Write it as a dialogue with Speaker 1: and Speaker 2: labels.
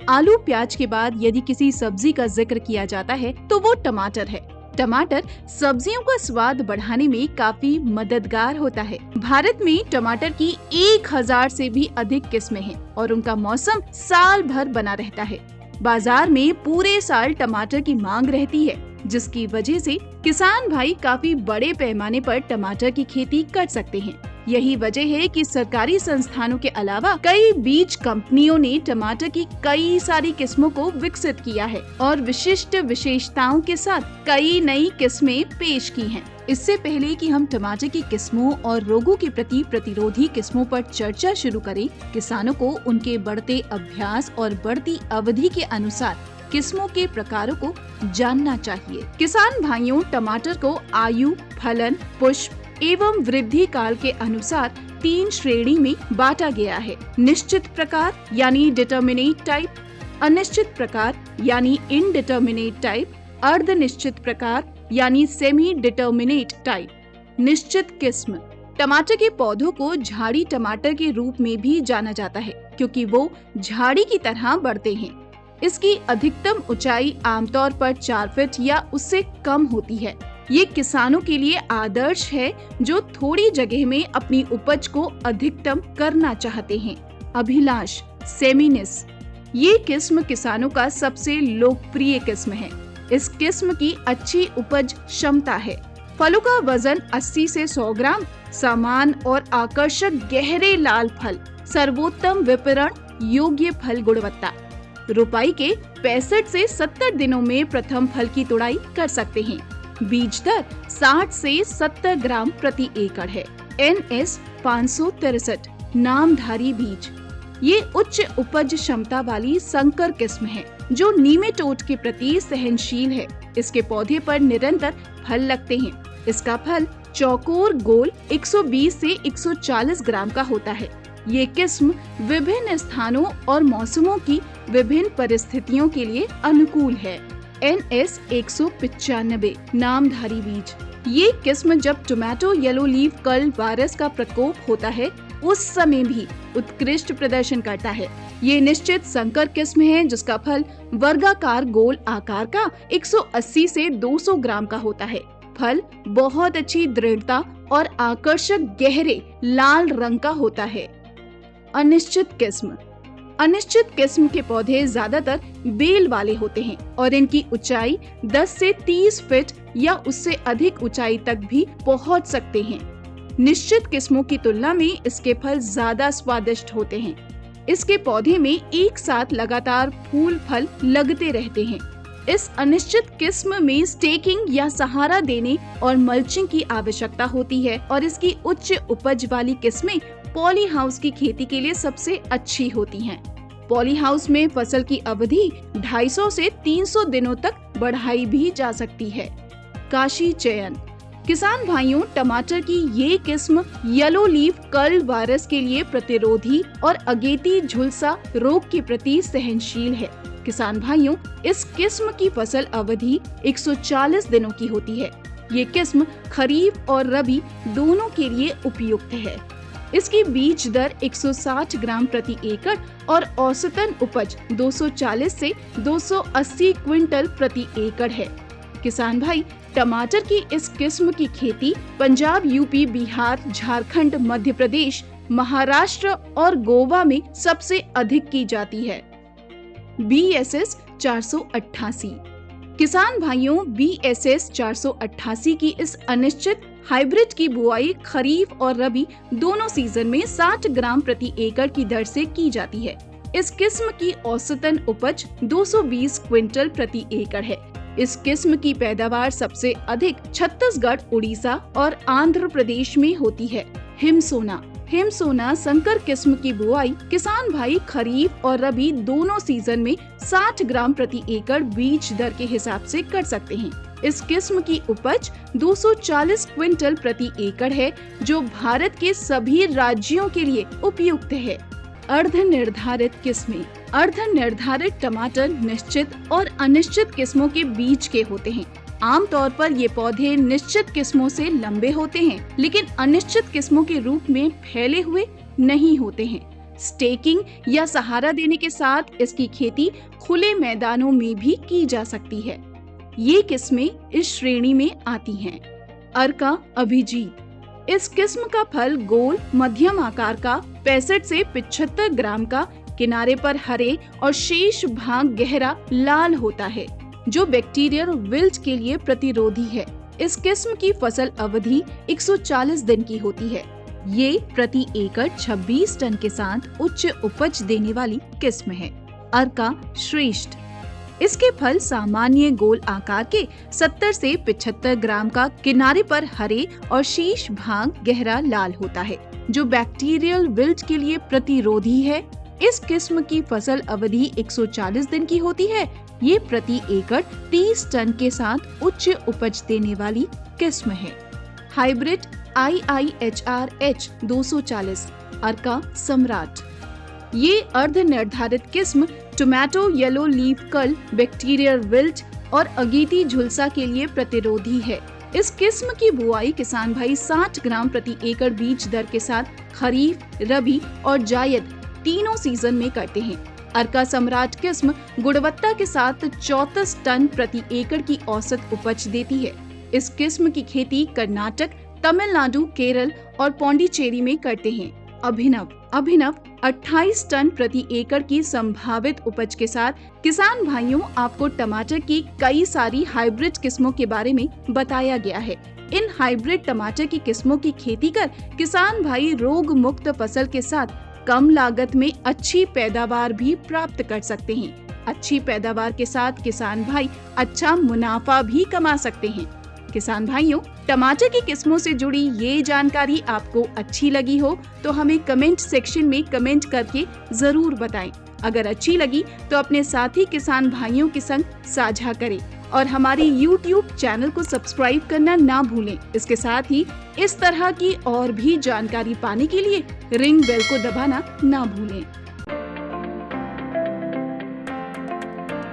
Speaker 1: आलू प्याज के बाद यदि किसी सब्जी का जिक्र किया जाता है तो वो टमाटर है। टमाटर सब्जियों का स्वाद बढ़ाने में काफी मददगार होता है। भारत में टमाटर की 1000 से भी अधिक किस्में हैं और उनका मौसम साल भर बना रहता है। बाजार में पूरे साल टमाटर की मांग रहती है, जिसकी वजह से किसान भाई काफी बड़े पैमाने पर टमाटर की खेती कर सकते हैं। यही वजह है कि सरकारी संस्थानों के अलावा कई बीज कंपनियों ने टमाटर की कई सारी किस्मों को विकसित किया है और विशिष्ट विशेषताओं के साथ कई नई किस्में पेश की हैं। इससे पहले कि हम टमाटर की किस्मों और रोगों के प्रति प्रतिरोधी किस्मों पर चर्चा शुरू करें, किसानों को उनके बढ़ते अभ्यास और बढ़ती अवधि के अनुसार किस्मों के प्रकारों को जानना चाहिए। किसान भाइयों, टमाटर को आयु, फलन, पुष्प एवं वृद्धि काल के अनुसार 3 श्रेणी में बांटा गया है। निश्चित प्रकार यानी डिटर्मिनेट टाइप, अनिश्चित प्रकार यानी इनडिटर्मिनेट टाइप, अर्धनिश्चित प्रकार यानी सेमी डिटर्मिनेट टाइप। निश्चित किस्म। टमाटर के पौधों को झाड़ी टमाटर के रूप में भी जाना जाता है, क्योंकि वो झाड़ी की तरह बढ़ते हैं। इसकी अधिकतम ऊंचाई आमतौर पर 4 फीट या उससे कम होती है। ये किसानों के लिए आदर्श है जो थोड़ी जगह में अपनी उपज को अधिकतम करना चाहते हैं। अभिलाष सेमिनिस, ये किस्म किसानों का सबसे लोकप्रिय किस्म है। इस किस्म की अच्छी उपज क्षमता है। फलों का वजन 80 से 100 ग्राम, समान और आकर्षक गहरे लाल फल, सर्वोत्तम विपणन योग्य फल गुणवत्ता। रोपाई के 65 से 70 दिनों में प्रथम फल की तुड़ाई कर सकते हैं। बीज दर 60 से 70 ग्राम प्रति एकड़ है। NS 563 नामधारी बीज, ये उच्च उपज क्षमता वाली संकर किस्म है जो नीमेटोड के प्रति सहनशील है। इसके पौधे पर निरंतर फल लगते हैं। इसका फल चौकोर गोल 120 से 140 ग्राम का होता है। ये किस्म विभिन्न स्थानों और मौसमों की विभिन्न परिस्थितियों के लिए अनुकूल है। NS 195 नामधारी बीज, ये किस्म जब tomato yellow leaf curl virus का प्रकोप होता है उस समय भी उत्कृष्ट प्रदर्शन करता है। ये निश्चित संकर किस्म है जिसका फल वर्गाकार गोल आकार का 180 से 200 ग्राम का होता है। फल बहुत अच्छी दृढ़ता और आकर्षक गहरे लाल रंग का होता है। अनिश्चित किस्म। अनिश्चित किस्म के पौधे ज्यादातर बेल वाले होते हैं और इनकी ऊंचाई 10 से 30 फीट या उससे अधिक ऊंचाई तक भी पहुंच सकते हैं। निश्चित किस्मों की तुलना में इसके फल ज्यादा स्वादिष्ट होते हैं। इसके पौधे में एक साथ लगातार फूल फल लगते रहते हैं। इस अनिश्चित किस्म में स्टेकिंग या सहारा देने और मल्चिंग की आवश्यकता होती है और इसकी उच्च उपज वाली किस्में पॉली हाउस की खेती के लिए सबसे अच्छी होती हैं। पॉली हाउस में फसल की अवधि 250 से 300 दिनों तक बढ़ाई भी जा सकती है। काशी चयन। किसान भाइयों, टमाटर की ये किस्म येलो लीफ कर्ल वायरस के लिए प्रतिरोधी और अगेती झुलसा रोग के प्रति सहनशील है। किसान भाइयों, इस किस्म की फसल अवधि 140 दिनों की होती है। ये किस्म खरीफ और रबी दोनों के लिए उपयुक्त है। इसकी बीज दर 160 ग्राम प्रति एकड़ और औसतन उपज 240 से 280 क्विंटल प्रति एकड़ है। किसान भाई, टमाटर की इस किस्म की खेती पंजाब, यूपी, बिहार, झारखंड, मध्य प्रदेश, महाराष्ट्र और गोवा में सबसे अधिक की जाती है। BSS 488। किसान भाइयों, BSS 488 की इस अनिश्चित हाइब्रिड की बुआई खरीफ और रबी दोनों सीजन में 60 ग्राम प्रति एकड़ की दर से की जाती है। इस किस्म की औसतन उपज 220 क्विंटल प्रति एकड़ है। इस किस्म की पैदावार सबसे अधिक छत्तीसगढ़, उड़ीसा और आंध्र प्रदेश में होती है। हिमसोना संकर किस्म की बुआई किसान भाई खरीफ और रबी दोनों सीजन में 60 ग्राम प्रति एकड़ बीज दर के हिसाब से कर सकते हैं। इस किस्म की उपज 240 क्विंटल प्रति एकड़ है, जो भारत के सभी राज्यों के लिए उपयुक्त है। अर्ध निर्धारित किस्में। अर्ध निर्धारित टमाटर निश्चित और अनिश्चित किस्मों के बीच के होते हैं। आमतौर पर ये पौधे निश्चित किस्मों से लंबे होते हैं, लेकिन अनिश्चित किस्मों के रूप में फैले हुए नहीं होते हैं। स्टेकिंग या सहारा देने के साथ इसकी खेती खुले मैदानों में भी की जा सकती है। ये किस्में इस श्रेणी में आती हैं। अर्का अभिजीत, इस किस्म का फल गोल मध्यम आकार का 65 से 75 ग्राम का, किनारे पर हरे और शेष भाग गहरा लाल होता है, जो बैक्टीरियल विल्ट के लिए प्रतिरोधी है। इस किस्म की फसल अवधि 140 दिन की होती है। ये प्रति एकड़ 26 टन के साथ उच्च उपज देने वाली किस्म है। अर्का श्रेष्ठ, इसके फल सामान्य गोल आकार के 70 से 75 ग्राम का, किनारे पर हरे और शीर्ष भाग गहरा लाल होता है, जो बैक्टीरियल विल्ट के लिए प्रतिरोधी है। इस किस्म की फसल अवधि 140 दिन की होती है। ये प्रति एकड़ 30 टन के साथ उच्च उपज देने वाली किस्म है। हाइब्रिड IIHR-H 240 अर्का सम्राट, ये अर्ध निर्धारित किस्म tomato yellow leaf curl, bacterial wilt और अगेती झुलसा के लिए प्रतिरोधी है। इस किस्म की बुआई किसान भाई 60 ग्राम प्रति एकड़ बीज दर के साथ खरीफ, रबी और जायद तीनों सीजन में करते हैं। अर्का सम्राट किस्म गुणवत्ता के साथ 34 टन प्रति एकड़ की औसत उपज देती है। इस किस्म की खेती कर्नाटक, तमिलनाडु, केरल और पौंडीचेरी में करते हैं। अभिनव 28 टन प्रति एकड़ की संभावित उपज के साथ किसान भाइयों, आपको टमाटर की कई सारी हाइब्रिड किस्मों के बारे में बताया गया है। इन हाइब्रिड टमाटर की किस्मों की खेती कर किसान भाई रोग मुक्त फसल के साथ कम लागत में अच्छी पैदावार भी प्राप्त कर सकते हैं। अच्छी पैदावार के साथ किसान भाई अच्छा मुनाफा भी कमा सकते हैं। किसान भाइयों, टमाटर की किस्मों से जुड़ी ये जानकारी आपको अच्छी लगी हो तो हमें कमेंट सेक्शन में कमेंट करके जरूर बताएं। अगर अच्छी लगी तो अपने साथी किसान भाइयों के संग साझा करें और हमारी YouTube चैनल को सब्सक्राइब करना ना भूलें। इसके साथ ही इस तरह की और भी जानकारी पाने के लिए रिंग बेल को दबाना ना भूलें।